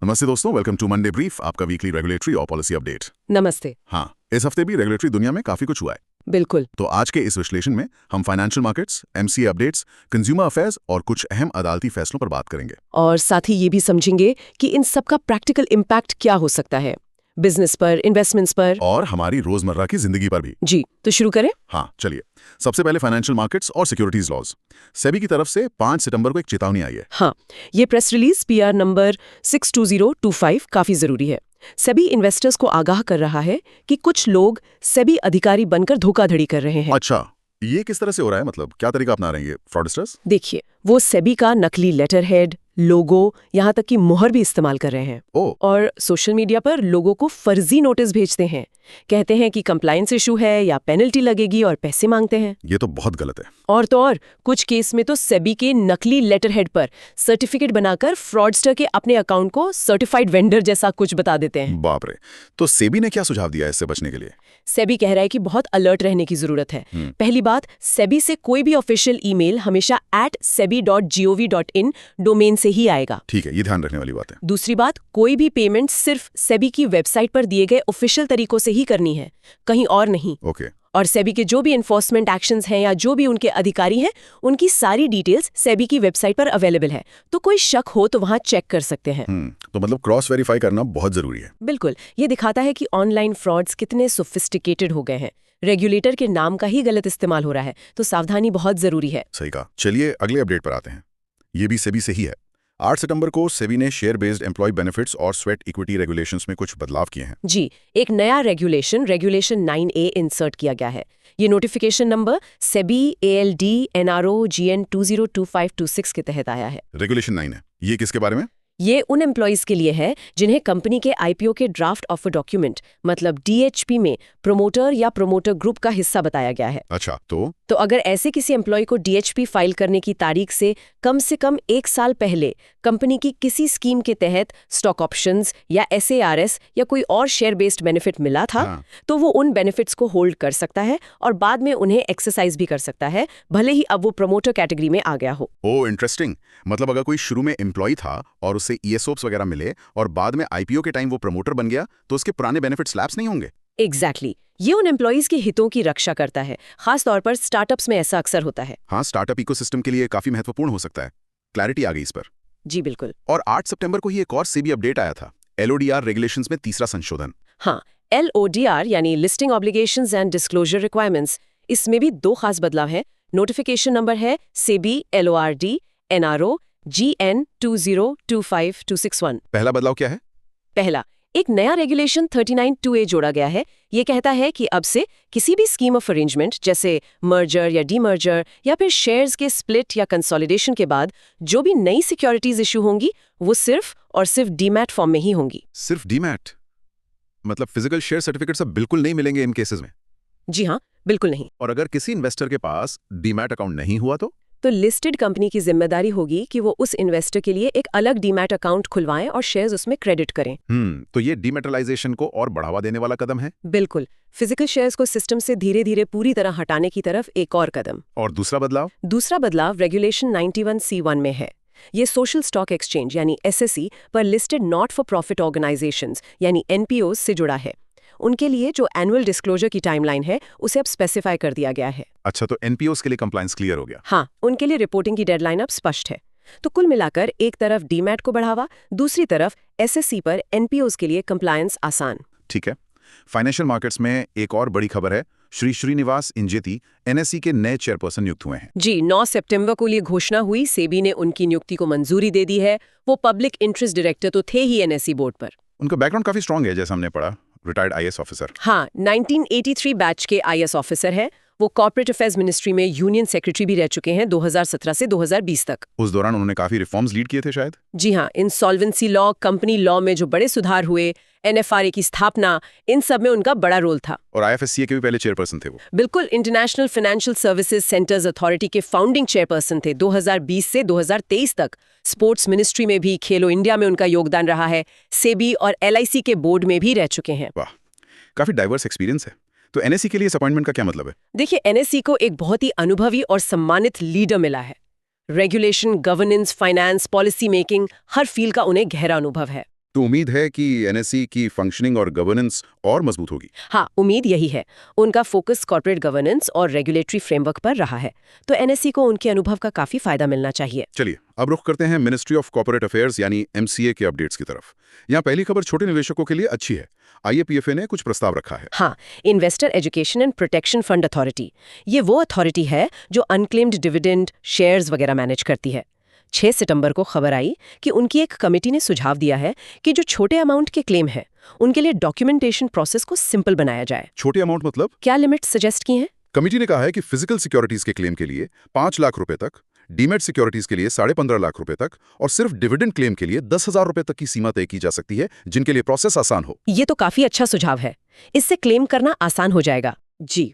नमस्ते दोस्तों, welcome to Monday brief, आपका वीकली रेगुलेटरी और पॉलिसी अपडेट। नमस्ते। हाँ, इस हफ्ते भी रेगुलेटरी दुनिया में काफी कुछ हुआ है। बिल्कुल। तो आज के इस विश्लेषण में हम financial markets, MCA updates, consumer affairs और कुछ अहम अदालती फैसलों पर बात करेंगे। और साथ ही ये भी समझेंगे कि इन सब का प्रैक्टिकल इम्पैक्ट क्या हो सकता है, बिजनेस पर, इन्वेस्टमेंट्स पर और हमारी रोजमर्रा की जिंदगी पर भी। जी, तो शुरू करें। हाँ, चलिए। सबसे पहले फाइनेंशियल मार्केट्स और सिक्योरिटीज लॉज। सेबी की तरफ से 5 सितंबर को एक चेतावनी आई है। हाँ, ये प्रेस रिलीज पीआर नंबर 62025 काफी जरूरी है। सेबी इन्वेस्टर्स को आगाह कर रहा है कि कुछ लोग सेबी अधिकारी बनकर धोखाधड़ी कर रहे हैं। अच्छा, ये किस तरह से हो रहा है? मतलब क्या तरीका अपना रहे हैं फ्रॉडस्टर्स? देखिए, वो सेबी का नकली लेटर हेड, लोगो, यहाँ तक कि मुहर भी इस्तेमाल कर रहे हैं। और सोशल मीडिया पर लोगों को फर्जी नोटिस भेजते हैं, कहते हैं कि कंप्लायंस इशू है या पेनल्टी लगेगी और पैसे मांगते हैं। ये तो बहुत गलत है। और तो और कुछ केस में तो सेबी के नकली लेटर हेड पर सर्टिफिकेट बनाकर फ्रॉडस्टर के अपने अकाउंट को सर्टिफाइड वेंडर जैसा कुछ बता देते हैं। बाप रे। तो सेबी ने क्या सुझाव दिया है इससे बचने के लिए? सेबी कह रहा है कि बहुत अलर्ट रहने की जरूरत है। पहली बात, सेबी से कोई भी ऑफिशियल ईमेल हमेशा @sebi.gov.in डोमेन से ही आएगा। ठीक है, ये ध्यान रखने वाली बात है। दूसरी बात, कोई भी पेमेंट सिर्फ सेबी की वेबसाइट पर दिए गए ऑफिशियल तरीकों से ही करनी है, कहीं और नहीं। ओके। और सेबी के जो भी एनफोर्समेंट एक्शंस हैं या जो भी उनके अधिकारी हैं, उनकी सारी डिटेल्स सेबी की वेबसाइट पर अवेलेबल है, तो कोई शक हो तो वहां चेक कर सकते हैं। तो मतलब क्रॉस वेरीफाई करना बहुत जरूरी है। बिल्कुल, ये दिखाता है कि ऑनलाइन फ्रॉड्स कितने सोफिस्टिकेटेड हो गए हैं। रेगुलेटर के नाम का ही गलत इस्तेमाल हो रहा है, तो सावधानी बहुत जरूरी है। सही कहा। चलिए अगले अपडेट पर आते हैं। ये भी सेबी से ही है। 8 सितंबर को सेबी ने शेयर बेस्ड एम्प्लॉय बेनिफिट्स और स्वेट इक्विटी रेगुलेशंस में कुछ बदलाव किए हैं। जी, एक नया रेगुलेशन 9A इंसर्ट किया गया है। ये notification number SEBI ALD NRO GN 202526 के तहत आया है। रेगुलेशन 9 है, ये किसके बारे में? ये उन एम्प्लॉयज के लिए है जिन्हें कंपनी के IPO के ड्राफ्ट ऑफर डॉक्यूमेंट मतलब DHP में प्रमोटर या प्रमोटर ग्रुप का हिस्सा बताया गया है। अच्छा, तो अगर ऐसे किसी एम्प्लॉय को DHP फाइल करने की तारीख से कम 1 साल पहले कंपनी की किसी स्कीम के तहत स्टॉक ऑप्शंस या SARS या कोई और शेयर बेस्ड बेनिफिट मिला था, तो वो उन बेनिफिट्स को होल्ड कर सकता है और बाद में उन्हें एक्सरसाइज भी कर सकता है, भले ही अब वो प्रमोटर कैटेगरी में आ गया हो। ओह, इंटरेस्टिंग। मतलब अगर कोई शुरू में एम्प्लॉय था और उसे ESOPs वगैरह मिले और बाद में IPO के टाइम वो प्रमोटर बन गया, तो उसके पुराने बेनिफिट्स लैप्स नहीं होंगे? एग्जैक्टली। ये उन एम्प्लॉयज के हितों की रक्षा करता है, खास तौर पर स्टार्टअप्स में ऐसा अक्सर होता है। हाँ, स्टार्टअप इकोसिस्टम के लिए काफी महत्वपूर्ण हो सकता है। क्लैरिटी आ गई इस पर। जी बिल्कुल। और 8 सितंबर को ही एक और सेबी अपडेट आया था, LODR रेगुलेशंस में तीसरा संशोधन। हाँ, LODR यानी listing obligations and disclosure requirements, इसमें भी 2 खास बदलाव हैं। नोटिफिकेशन नंबर है सेबी LORD NRO GN 2025261। पहला बदलाव क्या है? पहला, एक नया रेगुलेशन 39(2A जोड़ा गया है। ये कहता है कि अब से किसी भी स्कीम ऑफ अरेंजमेंट जैसे मर्जर या डीमर्जर या फिर शेयर्स के स्प्लिट या कंसोलिडेशन के बाद जो भी नई सिक्योरिटीज इशू होंगी, वो सिर्फ और सिर्फ डीमैट फॉर्म में ही होंगी। सिर्फ डीमैट? मतलब फिजिकल शेयर सर्टिफिकेट्स अब बिल्कुल नहीं मिलेंगे इन केसेस में? जी हाँ, बिल्कुल नहीं। और अगर किसी इन्वेस्टर के पास डीमैट अकाउंट नहीं हुआ तो लिस्टेड कंपनी की जिम्मेदारी होगी कि वो उस इन्वेस्टर के लिए एक अलग डीमैट अकाउंट खुलवाएं और शेयर्स उसमें क्रेडिट करें। तो ये डीमैटलाइजेशन को और बढ़ावा देने वाला कदम है। बिल्कुल, फिजिकल शेयर्स को सिस्टम से धीरे धीरे पूरी तरह हटाने की तरफ एक और कदम। और दूसरा बदलाव रेगुलेशन 91C1 में है। ये सोशल स्टॉक एक्सचेंज यानी SSE पर listed not for profit organisations यानी NPOs से जुड़ा है। उनके लिए जो एनुअल डिस्क्लोजर की टाइमलाइन है, उसे अब स्पेसिफाई कर दिया गया है। अच्छा, तो NPOs के लिए कंप्लायंस क्लियर हो गया? हाँ, उनके लिए रिपोर्टिंग की डेडलाइन अब स्पष्ट है। तो कुल मिलाकर एक तरफ डीमैट को बढ़ावा, दूसरी तरफ SSE पर NPOs के लिए कंप्लायंस आसान। ठीक है। फाइनेंशियल मार्केट्स में एक और बड़ी खबर है, श्री श्रीनिवास इंजेती NSE के नए चेयरपर्सन नियुक्त हुए हैं। जी, 9 सितंबर को ये घोषणा हुई। सेबी ने उनकी नियुक्ति को मंजूरी दे दी है। वो पब्लिक इंटरेस्ट डायरेक्टर तो थे ही NSE बोर्ड पर। उनका बैकग्राउंड काफी स्ट्रांग है, जैसा हमने पढ़ा। Retired IAS officer. हाँ, 1983 बैच के IAS ऑफिसर हैं। वो कॉर्पोरेट अफेयर्स मिनिस्ट्री में यूनियन सेक्रेटरी भी रह चुके हैं 2017 से 2020 तक। उस दौरान उन्होंने काफी रिफॉर्म्स लीड किए थे शायद? जी हाँ, इंसॉल्वेंसी लॉ, कंपनी लॉ में जो बड़े सुधार हुए, NFRA की स्थापना, इन सब में उनका बड़ा रोल था। और IFSCA के भी पहले चेयरपर्सन थे वो। बिल्कुल, international financial services centres authority के फाउंडिंग चेयरपर्सन थे 2020 से 2023 तक। स्पोर्ट्स मिनिस्ट्री में भी, खेलो इंडिया में उनका योगदान रहा है। सेबी और LIC के बोर्ड में भी रह चुके हैं। वाह, काफी डाइवर्स एक्सपीरियंस है। तो NSE के लिए इस अपॉइंटमेंट का क्या मतलब है? देखिए, NSE को एक बहुत ही अनुभवी और सम्मानित लीडर मिला है। Regulation, governance, finance, policy making, हर फील्ड का उन्हें गहरा अनुभव है। तो उम्मीद है कि एनएसई की फंक्शनिंग और गवर्नेंस और मजबूत होगी। हाँ, उम्मीद यही है। उनका फोकस कॉर्पोरेट गवर्नेंस और रेगुलेटरी फ्रेमवर्क पर रहा है, तो एनएसई को उनके अनुभव का काफी फायदा मिलना चाहिए। चलिए अब रुख करते हैं मिनिस्ट्री ऑफ कॉर्पोरेट अफेयर्स यानी एमसीए के अपडेट्स की तरफ। यहाँ पहली खबर छोटे निवेशकों के लिए अच्छी है। आईएपीएफए ने कुछ प्रस्ताव रखा है। हाँ, investor education and protection fund authority, ये वो अथॉरिटी है जो अनक्लेम्ड डिविडेंड, शेयर्स वगैरह मैनेज करती है। 6 सितंबर को खबर आई कि उनकी एक कमेटी ने सुझाव दिया है कि जो छोटे अमाउंट के क्लेम हैं, उनके लिए डॉक्यूमेंटेशन प्रोसेस को सिंपल बनाया जाए। छोटे अमाउंट मतलब? क्या लिमिट सजेस्ट की हैं? कमेटी ने कहा है कि फिजिकल सिक्योरिटीज के क्लेम के लिए 5 लाख रुपए तक, डीमेट सिक्योरिटीज के लिए 15.5 लाख रुपए तक और सिर्फ डिविडेंड क्लेम के लिए 10,000 रुपए तक की सीमा तय की जा सकती है, जिनके लिए प्रोसेस आसान हो। ये तो काफी अच्छा सुझाव है। इससे क्लेम करना आसान हो जाएगा। जी,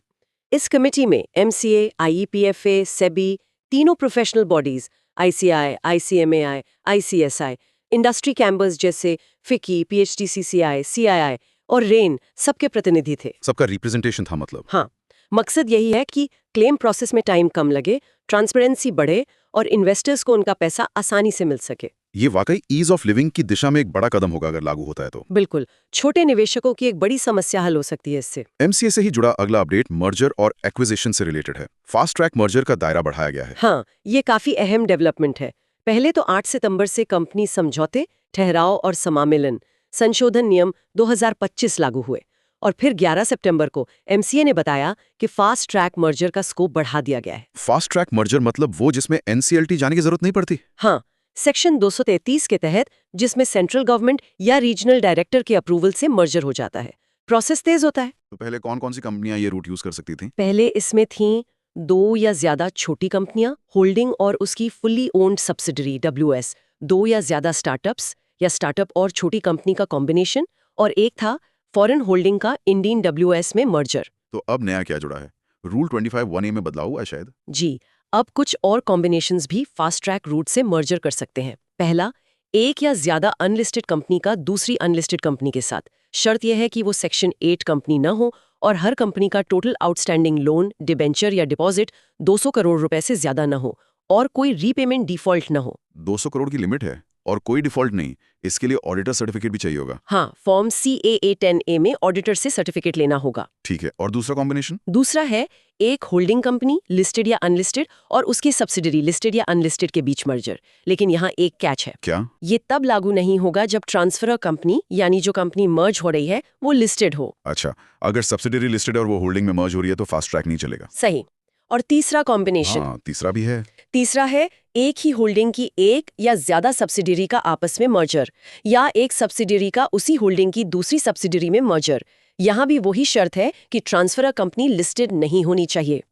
इस कमेटी में एमसीए, आईईपीएफए, सेबी, तीनों professional bodies, ICI, ICMAI, ICSI, industry chambers जैसे फिकी, पीएचडीसीसीआई, सीआईआई और रेन, सबके प्रतिनिधि थे। सबका रिप्रेजेंटेशन था मतलब? हाँ, मकसद यही है कि क्लेम प्रोसेस में टाइम कम लगे, ट्रांसपेरेंसी बढ़े और इन्वेस्टर्स को उनका पैसा आसानी से मिल सके। ये वाकई ईज ऑफ लिविंग की दिशा में एक बड़ा कदम होगा अगर लागू होता है तो। बिल्कुल, छोटे निवेशकों की एक बड़ी समस्या हल हो सकती है इससे। एमसीए से ही जुड़ा अगला अपडेट मर्जर और एक्विजिशन से रिलेटेड है। फास्ट ट्रैक मर्जर का दायरा बढ़ाया गया है। हाँ, ये काफी अहम डेवलपमेंट है। पहले तो 8 सितंबर से कंपनी समझौते, ठहराव और समामेलन संशोधन नियम 2025 लागू हुए और फिर 11 सितंबर को एमसीए ने बताया कि फास्ट ट्रैक मर्जर का स्कोप बढ़ा दिया गया है। फास्ट ट्रैक मर्जर मतलब वो जिसमें एनसीएलटी जाने की जरूरत नहीं पड़ती? हाँ, सेक्शन 233 के तहत, जिसमें सेंट्रल गवर्नमेंट या रीजनल डायरेक्टर के अप्रूवल से मर्जर हो जाता है। प्रोसेस तेज होता है। तो पहले कौन कौन सी कंपनियां ये रूट यूज कर सकती थी? पहले इसमें थीं 2 या ज्यादा छोटी कंपनियां, होल्डिंग और उसकी फुल्ली ओन्ड सब्सिडरी WS, 2 या ज्यादा स्टार्टअप्स या स्टार्टअप और छोटी कंपनी का कॉम्बिनेशन, और एक था फॉरेन होल्डिंग का इंडियन WS में मर्जर। तो अब नया क्या जुड़ा है? रूल 25(1)A में बदलाव हुआ है शायद? जी, अब कुछ और कॉम्बिनेशंस भी फास्ट ट्रैक रूट से मर्जर कर सकते हैं। पहला, एक या ज्यादा अनलिस्टेड कंपनी का दूसरी अनलिस्टेड कंपनी के साथ। शर्त यह है कि वो सेक्शन 8 कंपनी न हो और हर कंपनी का टोटल आउटस्टैंडिंग लोन, डिबेंचर या डिपॉजिट 200 करोड़ रुपए से ज्यादा न हो और कोई रीपेमेंट डिफॉल्ट न हो। 200 करोड़ की लिमिट है और कोई डिफॉल्ट नहीं। इसके लिए ऑडिटर सर्टिफिकेट भी चाहिए होगा? हाँ, फॉर्म CAA 10A में ऑडिटर से सर्टिफिकेट लेना होगा। ठीक है, और दूसरा कॉम्बिनेशन? दूसरा है एक होल्डिंग कंपनी, लिस्टेड या अनलिस्टेड, और उसकी सब्सिडरी, लिस्टेड या अनलिस्टेड के बीच मर्जर। लेकिन यहाँ एक कैच है। क्या? ये तब लागू नहीं होगा जब ट्रांसफर कंपनी, यानी जो कंपनी मर्ज हो रही है, वो लिस्टेड हो। अच्छा, अगर सब्सिडरी लिस्टेड और वो होल्डिंग में मर्ज हो रही है तो फास्ट ट्रैक नहीं चलेगा? सही। और तीसरा कॉम्बिनेशन? हाँ, तीसरा भी है। तीसरा है एक ही होल्डिंग की एक या ज्यादा सब्सिडरी का आपस में मर्जर, या एक सब्सिडरी का उसी होल्डिंग की दूसरी सब्सिडरी में मर्जर। यहाँ भी वही शर्त है कि ट्रांसफर कंपनी लिस्टेड नहीं होनी चाहिए।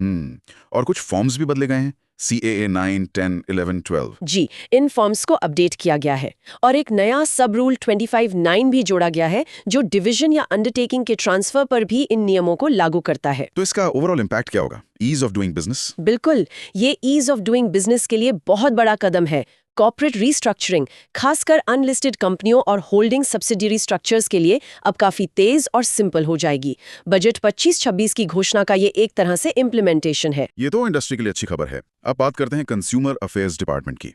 और कुछ फॉर्म्स भी बदले गए हैं? CAA 9, 10, 11, 12। जी, इन फॉर्म्स को अपडेट किया गया है और एक नया सब रूल 25(9) भी जोड़ा गया है, जो डिवीजन या अंडरटेकिंग के ट्रांसफर पर भी इन नियमों को लागू करता है। तो इसका ओवरऑल इम्पैक्ट क्या होगा? Ease of doing business? बिल्कुल, ये ईज ऑफ डूइंग बिजनेस के लिए बहुत बड़ा कदम है। कॉर्पोरेट रीस्ट्रक्चरिंग, खासकर अनलिस्टेड कंपनियों और होल्डिंग सब्सिडरी स्ट्रक्चर्स के लिए अब काफी तेज और सिंपल हो जाएगी। बजट 25-26 की घोषणा का ये एक तरह से इम्प्लीमेंटेशन है। ये तो इंडस्ट्री के लिए अच्छी खबर है। अब बात करते हैं कंज्यूमर अफेयर्स डिपार्टमेंट की।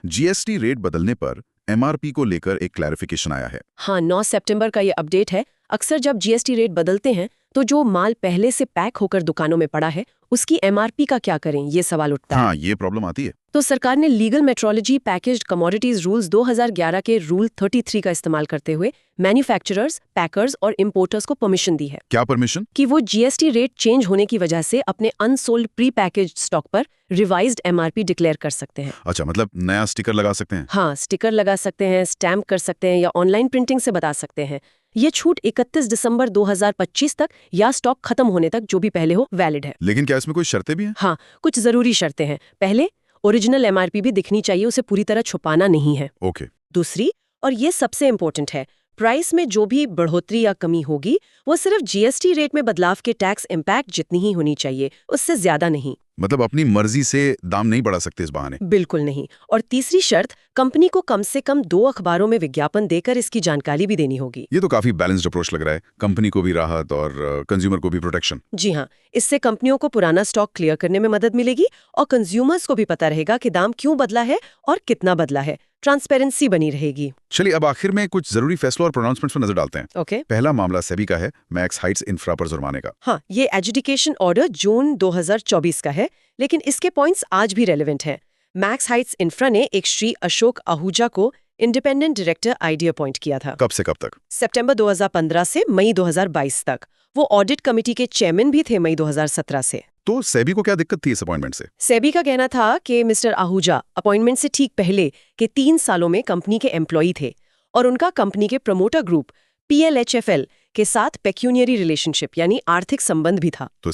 GST रेट बदलने पर MRP को लेकर एक क्लैरिफिकेशन आया है। हाँ, 9 सितंबर का ये अपडेट है। अक्सर जब GST रेट बदलते हैं तो जो माल पहले से पैक होकर दुकानों में पड़ा है, उसकी MRP का क्या करें, ये सवाल उठता है। हाँ, ये प्रॉब्लम आती है। तो सरकार ने legal metrology packaged commodities rules 2011 के रूल 33 का इस्तेमाल करते हुए मैन्युफैक्चरर्स, पैकर्स और इंपोर्टर्स को परमिशन दी है। क्या परमिशन? कि वो GST रेट चेंज होने की वजह से अपने अनसोल्ड प्री पैकेज्ड स्टॉक पर रिवाइज्ड MRP डिक्लेयर कर सकते हैं। अच्छा, मतलब नया स्टिकर लगा सकते हैं? हाँ, स्टिकर लगा सकते हैं, स्टैम्प कर सकते हैं या ऑनलाइन प्रिंटिंग से बता सकते हैं। ये छूट 31 दिसंबर 2025 तक या स्टॉक खत्म होने तक, जो भी पहले हो, वैलिड है। लेकिन क्या इसमें कोई शर्तें भी हैं? हाँ, कुछ जरूरी शर्तें हैं। पहले, ओरिजिनल MRP भी दिखनी चाहिए, उसे पूरी तरह छुपाना नहीं है। ओके। दूसरी, और ये सबसे इंपॉर्टेंट है, प्राइस में जो भी बढ़ोतरी या कमी होगी वो सिर्फ GST रेट में बदलाव के टैक्स इम्पैक्ट जितनी ही होनी चाहिए, उससे ज्यादा नहीं। मतलब अपनी मर्जी से दाम नहीं बढ़ा सकते इस बहाने? बिल्कुल नहीं। और तीसरी शर्त, कंपनी को कम से कम 2 अखबारों में विज्ञापन देकर इसकी जानकारी भी देनी होगी। ये तो काफी बैलेंस्ड अप्रोच लग रहा है, कंपनी को भी राहत और कंज्यूमर को भी प्रोटेक्शन। जी हाँ, इससे कंपनियों को पुराना स्टॉक क्लियर करने में मदद मिलेगी और कंज्यूमर्स को भी पता रहेगा कि दाम क्यों बदला है और कितना बदला है। ट्रांसपेरेंसी बनी रहेगी। चलिए अब आखिर में कुछ जरूरी फैसलों और प्रोनाउंसमेंट्स पर नजर डालते हैं। ओके। पहला मामला सेबी का है, मैक्स हाइट्स इंफ्रा पर जुर्माने का। हाँ, ये एजुकेशन ऑर्डर जून 2024 का है, लेकिन इसके पॉइंट्स आज भी रेलेवेंट हैं। मैक्स हाइट्स इंफ्रा ने एक श्री अशोक आहूजा को इंडिपेंडेंट डायरेक्टर आईडी अपॉइंट किया था। कब से कब तक? सितंबर 2015 से मई 2022 तक। वो ऑडिट कमेटी के चेयरमैन भी थे मई 2017 से। तो सेबी को क्या दिक्कत थी इस अपॉइंटमेंट से? सेबी का कहना था कि मिस्टर आहूजा अपॉइंटमेंट से ठीक पहले के 3 सालों में कंपनी के एम्प्लॉई थे और उनका कंपनी के प्रमोटर ग्रुप PLHFL के साथ पेक्यूनियरी रिलेशनशिप यानी आर्थिक संबंध भी था। तो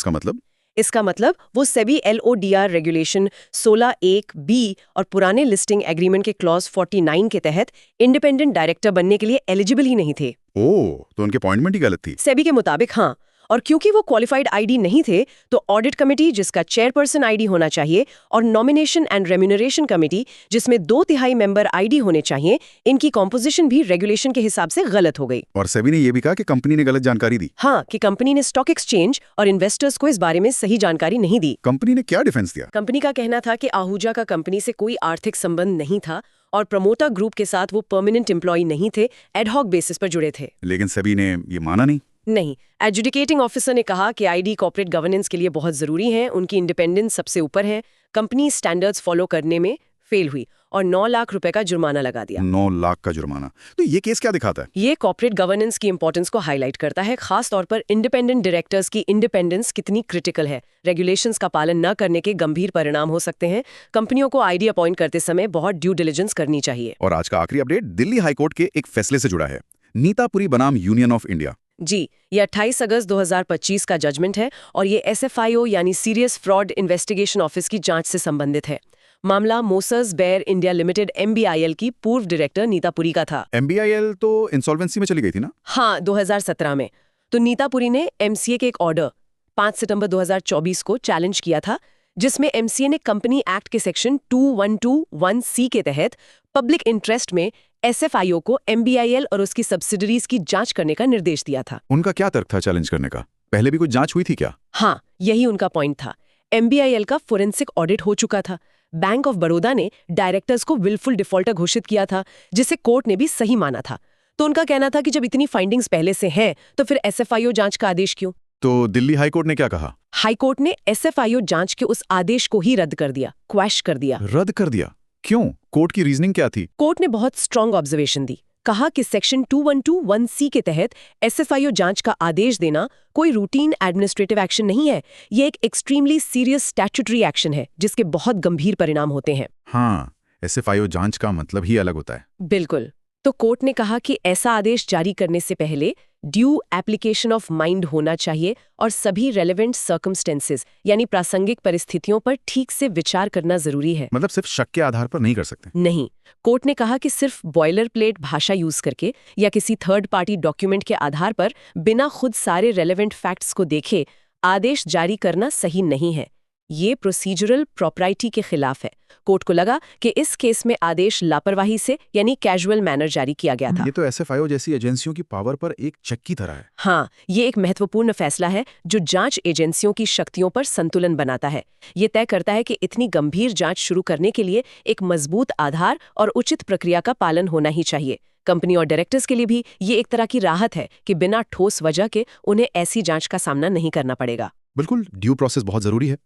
इसका मतलब वो सेबी LODR रेगुलेशन 16(1)(b और पुराने लिस्टिंग एग्रीमेंट के क्लॉज 49 के तहत इंडिपेंडेंट डायरेक्टर बनने के लिए एलिजिबल ही नहीं थे। ओह, तो उनके अपॉइंटमेंट ही गलत थी। सेबी के मुताबिक हाँ, और क्योंकि वो क्वालिफाइड आईडी नहीं थे तो ऑडिट कमेटी जिसका चेयरपर्सन आईडी होना चाहिए और नॉमिनेशन एंड रेम्यूनरेशन कमेटी जिसमें 2/3 मेंबर आईडी होने चाहिए, इनकी कॉम्पोजिशन भी रेगुलेशन के हिसाब से गलत हो गई। और सेबी ने ये भी कहा कि कंपनी ने गलत जानकारी दी। हाँ, कि कंपनी ने स्टॉक एक्सचेंज और इन्वेस्टर्स को इस बारे में सही जानकारी नहीं दी। कंपनी ने क्या डिफेंस दिया? कंपनी का कहना था कि आहूजा का कंपनी से कोई आर्थिक संबंध नहीं था और प्रमोटर ग्रुप के साथ वो परमानेंट एम्प्लॉय नहीं थे, एडहॉक बेसिस पर जुड़े थे। लेकिन सेबी ने ये माना नहीं। एडजुडिकेटिंग ऑफिसर ने कहा कि आईडी कॉर्पोरेट गवर्नेंस के लिए बहुत जरूरी है, उनकी इंडिपेंडेंस सबसे ऊपर है। कंपनी स्टैंडर्ड्स फॉलो करने में फेल हुई और 9 लाख रुपए का जुर्माना लगा दिया। 9 लाख का जुर्माना? तो ये केस क्या दिखाता है? ये कॉर्पोरेट गवर्नेंस की इंपॉर्टेंस को हाईलाइट करता है, खास तौर पर इंडिपेंडेंट डायरेक्टर्स की इंडिपेंडेंस कितनी क्रिटिकल है। रेगुलेशंस का पालन न करने के गंभीर परिणाम हो सकते हैं। कंपनियों को आईडी अपॉइंट करते समय बहुत ड्यू डिलिजेंस करनी चाहिए। और आज का आखिरी अपडेट दिल्ली हाईकोर्ट के एक फैसले से जुड़ा है। नीतापुरी बनाम यूनियन ऑफ इंडिया। जी, ये 28 अगस्त 2025 का जजमेंट है और ये SFIO यानी सीरियस फ्रॉड इन्वेस्टिगेशन ऑफिस की जांच से संबंधित है। मामला मोसर्स बेयर इंडिया लिमिटेड MBIL की पूर्व डायरेक्टर नीतापुरी का था। MBIL तो इंसॉल्वेंसी में चली गई थी ना? हाँ, 2017 में। तो नीतापुरी ने MCA के एक ऑर्डर 5 सितंबर 2024 को चैलेंज किया था, जिसमें MCA ने कंपनी एक्ट के सेक्शन 2121C के तहत पब्लिक इंटरेस्ट में SFIO को MBIL और उसकी सब्सिडरीज की जांच करने का निर्देश दिया था। उनका क्या तर्क था चैलेंज करने का? पहले भी कुछ जांच हुई थी क्या? हाँ, यही उनका पॉइंट था। MBIL का फोरेंसिक ऑडिट हो चुका था। बैंक ऑफ बड़ौदा ने डायरेक्टर्स को विलफुल डिफॉल्टर घोषित किया था, जिसे कोर्ट ने भी सही माना था। तो उनका कहना था कि जब इतनी फाइंडिंग्स पहले से हैं, तो फिर SFIO जांच का आदेश क्यों? तो दिल्ली हाईकोर्ट ने क्या कहा? हाईकोर्ट ने SFIO जांच के उस आदेश को ही रद्द कर दिया, क्वैश कर दिया। रद्द कर दिया? क्यों? कोर्ट की रीजनिंग क्या थी? कोर्ट ने बहुत स्ट्रांग ऑब्जर्वेशन दी। कहा कि सेक्शन 2121C के तहत SFIO जांच का आदेश देना कोई रूटीन एडमिनिस्ट्रेटिव एक्शन नहीं है। ये एक एक्सट्रीमली सीरियस स्टैट्यूटरी एक्शन है, जिसके बहुत गंभीर परिणाम होते हैं। हाँ, SFIO जांच का मतलब ही अलग होता है। बिल्कुल। तो कोर्ट ने कहा कि ऐसा आदेश जारी करने से पहले ड्यू एप्लीकेशन ऑफ माइंड होना चाहिए और सभी रेलेवेंट सर्कमस्टेंसेस यानी प्रासंगिक परिस्थितियों पर ठीक से विचार करना जरूरी है। मतलब सिर्फ शक के आधार पर नहीं कर सकते? नहीं, कोर्ट ने कहा कि सिर्फ बॉयलर प्लेट भाषा यूज करके या किसी थर्ड पार्टी डॉक्यूमेंट के आधार पर बिना खुद सारे रेलेवेंट फैक्ट्स को देखे आदेश जारी करना सही नहीं है। ये प्रोसीजरल प्रॉपर्टी के खिलाफ है। कोर्ट को लगा कि इस केस में आदेश लापरवाही से यानी कैजुअल मैनर जारी किया गया था। ये तो SFIO जैसी एजेंसियों की पावर पर एक चेक की तरह है। हाँ, ये एक महत्वपूर्ण फैसला है जो जांच एजेंसियों की शक्तियों पर संतुलन बनाता है। ये तय करता है कि इतनी गंभीर जांच शुरू करने के लिए एक मजबूत आधार और उचित प्रक्रिया का पालन होना ही चाहिए। कंपनी और डायरेक्टर्स के लिए भी ये एक तरह की राहत है कि बिना ठोस वजह के उन्हें ऐसी जांच का सामना नहीं करना पड़ेगा। बिल्कुल, ड्यू प्रोसेस बहुत जरूरी है।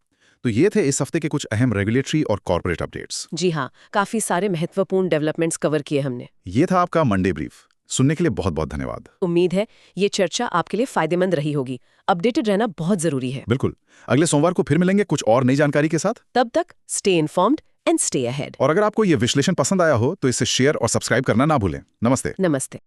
तो ये थे इस हफ्ते के कुछ अहम रेगुलेटरी और कॉर्पोरेट अपडेट्स। जी हाँ, काफी सारे महत्वपूर्ण डेवलपमेंट्स कवर किए हमने। ये था आपका मंडे ब्रीफ। सुनने के लिए बहुत बहुत धन्यवाद। उम्मीद है ये चर्चा आपके लिए फायदेमंद रही होगी। अपडेटेड रहना बहुत जरूरी है। बिल्कुल, अगले सोमवार को फिर मिलेंगे कुछ और नई जानकारी के साथ। तब तक stay informed and stay ahead. और अगर आपको ये विश्लेषण पसंद आया हो तो इसे शेयर और सब्सक्राइब करना ना भूलें। नमस्ते। नमस्ते।